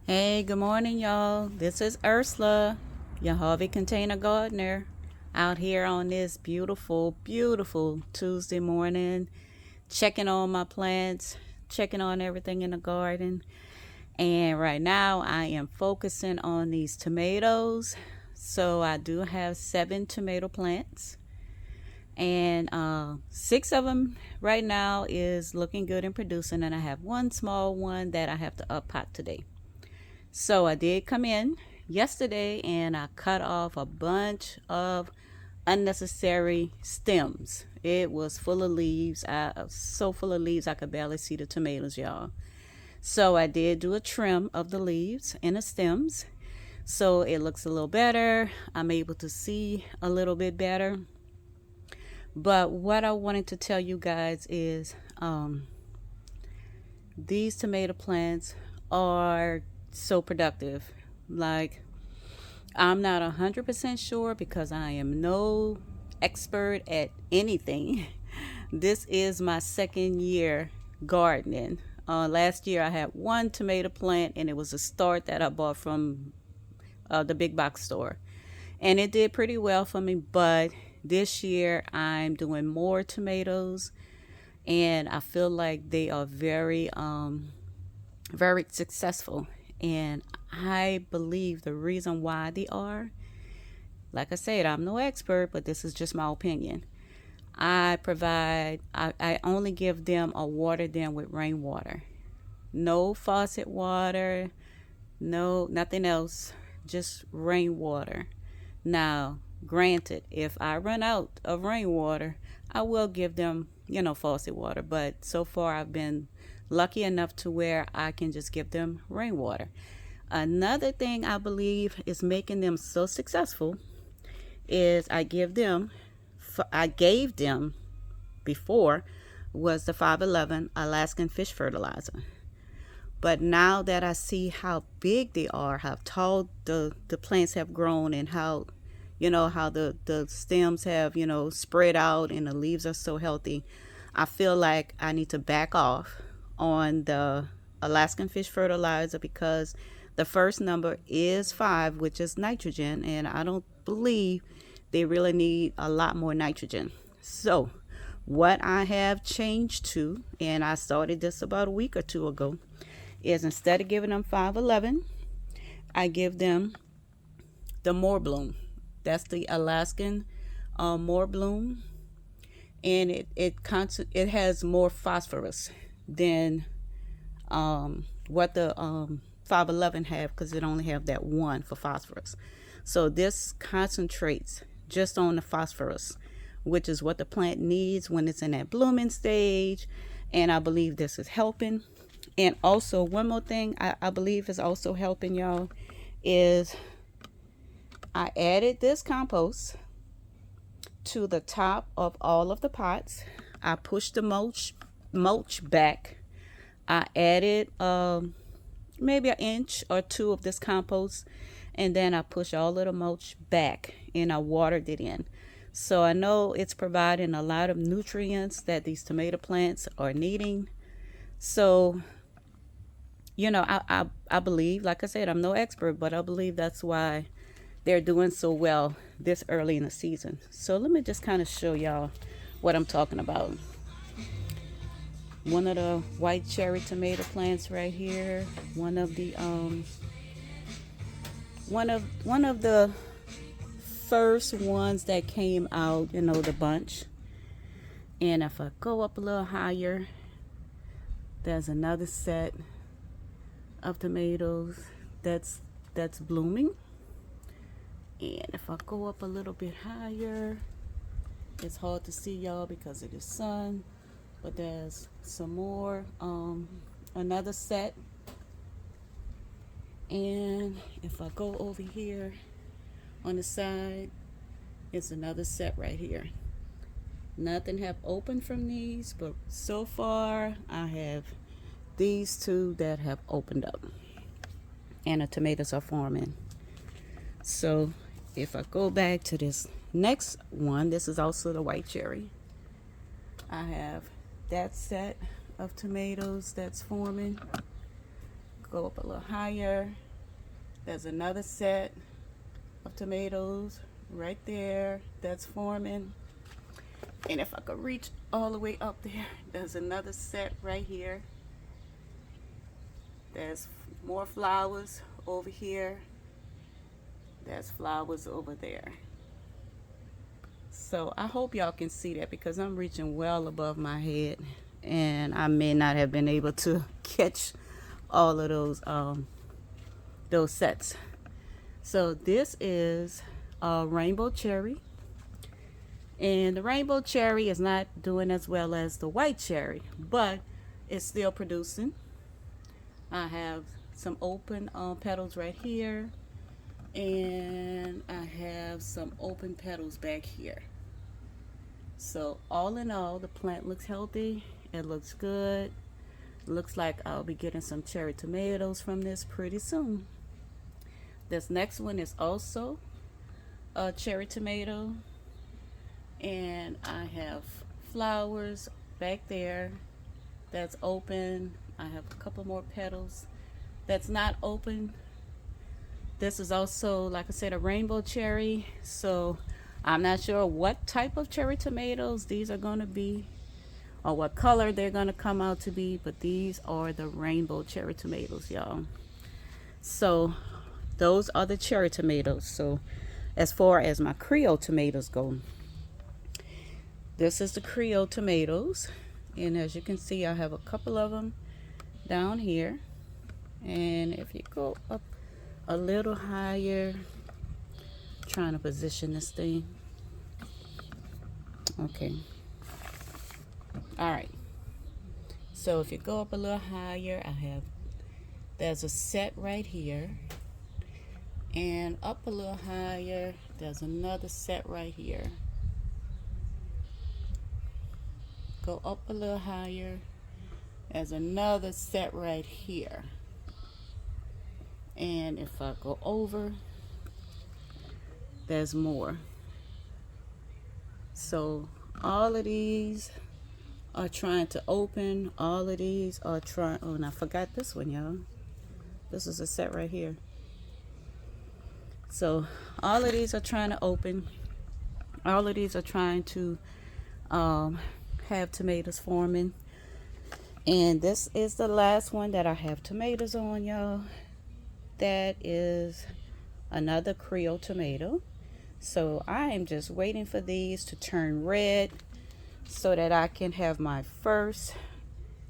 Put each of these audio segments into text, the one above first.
Hey, good morning, y'all. This is Ursula, your Harvey Container Gardener, out here on this beautiful, beautiful Tuesday morning, checking on my plants, checking on everything in the garden. And right now, I am focusing on these tomatoes. So I do have 7 tomato plants, and 6 of them right now is looking good and producing, and I have one small one that I have to up pot today. So I did come in yesterday and I cut off a bunch of unnecessary stems. It was full of leaves. So full of leaves I could barely see the tomatoes, y'all. So I did do a trim of the leaves and the stems. So it looks a little better. I'm able to see a little bit better. But what I wanted to tell you guys is these tomato plants are so productive. Like, I'm not 100% sure because I am no expert at anything. This is my second year gardening. Last year I had one tomato plant and it was a start that I bought from the big box store. And it did pretty well for me, but this year I'm doing more tomatoes and I feel like they are very successful. And I believe the reason why they are, like I said, I'm no expert, but this is just my opinion. I only give them or water them with rainwater. No faucet water, no, nothing else, just rainwater. Now, granted, if I run out of rainwater, I will give them, faucet water, but so far I've been lucky enough to where I can just give them rainwater. Another thing I believe is making them so successful is I gave them before was the 511 Alaskan fish fertilizer. But now that I see how big they are, how tall the plants have grown, and how the stems have, spread out and the leaves are so healthy, I feel like I need to back off on the Alaskan fish fertilizer because the first number is 5, which is nitrogen, and I don't believe they really need a lot more nitrogen. So, what I have changed to, and I started this about a week or two ago, is instead of giving them 511, I give them the more bloom. That's the Alaskan more bloom, and it has more phosphorus than what the 511 have because it only have that one for phosphorus. So this concentrates just on the phosphorus, which is what the plant needs when it's in that blooming stage. And I believe this is helping. And also, one more thing I believe is also helping y'all is I added this compost to the top of all of the pots. I pushed the mulch back. I added maybe an inch or two of this compost, and then I pushed all of the mulch back and I watered it in. So I know it's providing a lot of nutrients that these tomato plants are needing. So, I believe, like I said, I'm no expert, but I believe that's why they're doing so well this early in the season. So let me just kind of show y'all what I'm talking about. One of the white cherry tomato plants right here. One of the first ones that came out, the bunch. And if I go up a little higher, there's another set of tomatoes that's blooming. And if I go up a little bit higher, it's hard to see y'all because of the sun, but there's some more, another set. And if I go over here on the side, it's another set right here. Nothing have opened from these, but so far I have these two that have opened up and the tomatoes are forming. So if I go back to this next one, this is also the white cherry. I have that set of tomatoes that's forming. go up a little higher, there's another set of tomatoes right there that's forming. And if I could reach all the way up there, there's another set right here. There's more flowers over here. There's flowers over there. So I hope y'all can see that because I'm reaching well above my head and I may not have been able to catch all of those sets. So this is a rainbow cherry, and the rainbow cherry is not doing as well as the white cherry, but it's still producing. I have some open petals right here, and I have some open petals back here. So all in all, the plant looks healthy. It looks good. Looks like I'll be getting some cherry tomatoes from this pretty soon. This next one is also a cherry tomato, and I have flowers back there that's open. I have a couple more petals that's not open. This is also, like I said, a rainbow cherry, so I'm not sure what type of cherry tomatoes these are going to be or what color they're going to come out to be, but these are the rainbow cherry tomatoes, y'all. So those are the cherry tomatoes. So as far as my Creole tomatoes go, this is the Creole tomatoes, and as you can see, I have a couple of them down here. And if you go up a little higher, trying to position this thing. Okay. All right. So if you go up a little higher, there's a set right here, and up a little higher, there's another set right here. Go up a little higher, there's another set right here. And if I go over, there's more. So all of these are trying to open. All of these are trying. Oh, and I forgot this one, y'all. This is a set right here. So all of these are trying to open. All of these are trying to have tomatoes forming. And this is the last one that I have tomatoes on, y'all. That is another Creole tomato. So I am just waiting for these to turn red so that I can have my first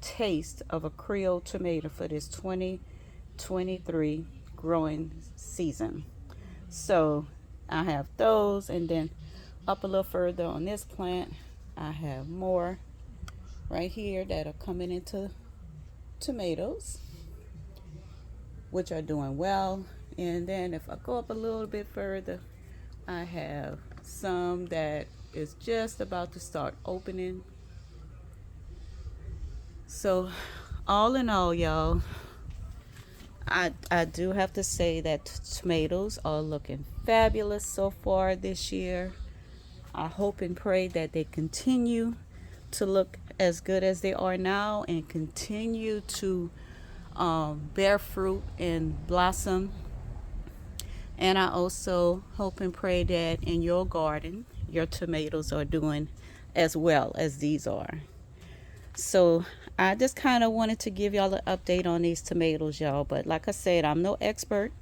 taste of a Creole tomato for this 2023 growing season. So I have those, and then up a little further on this plant, I have more right here that are coming into tomatoes, which are doing well. And then if I go up a little bit further, I have some that is just about to start opening. So all in all, y'all, I do have to say that tomatoes are looking fabulous so far this year. I hope and pray that they continue to look as good as they are now and continue to bear fruit and blossom. And I also hope and pray that in your garden, your tomatoes are doing as well as these are. So I just kind of wanted to give y'all an update on these tomatoes, y'all. But like I said, I'm no expert.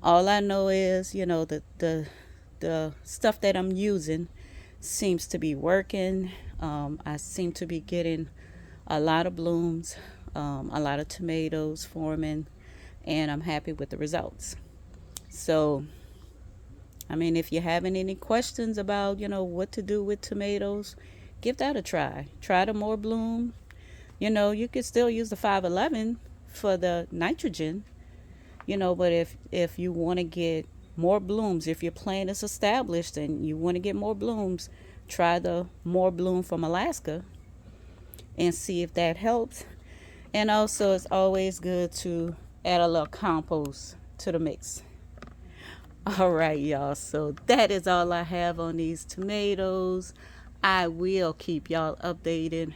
All I know is, you know, the stuff that I'm using seems to be working. I seem to be getting a lot of blooms, a lot of tomatoes forming, and I'm happy with the results. So, I mean, if you're having any questions about, you know, what to do with tomatoes, give that a try. Try the more bloom. You know, you could still use the 511 for the nitrogen, you know, but if you want to get more blooms, if your plant is established and you want to get more blooms, try the more bloom from Alaska and see if that helps. And also, it's always good to add a little compost to the mix. All right, y'all. So that is all I have on these tomatoes. I will keep y'all updated.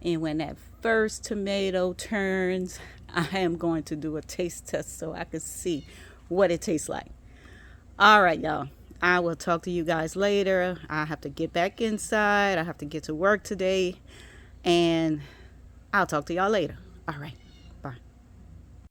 And when that first tomato turns, I am going to do a taste test so I can see what it tastes like. All right, y'all. I will talk to you guys later. I have to get back inside. I have to get to work today. And I'll talk to y'all later. All right.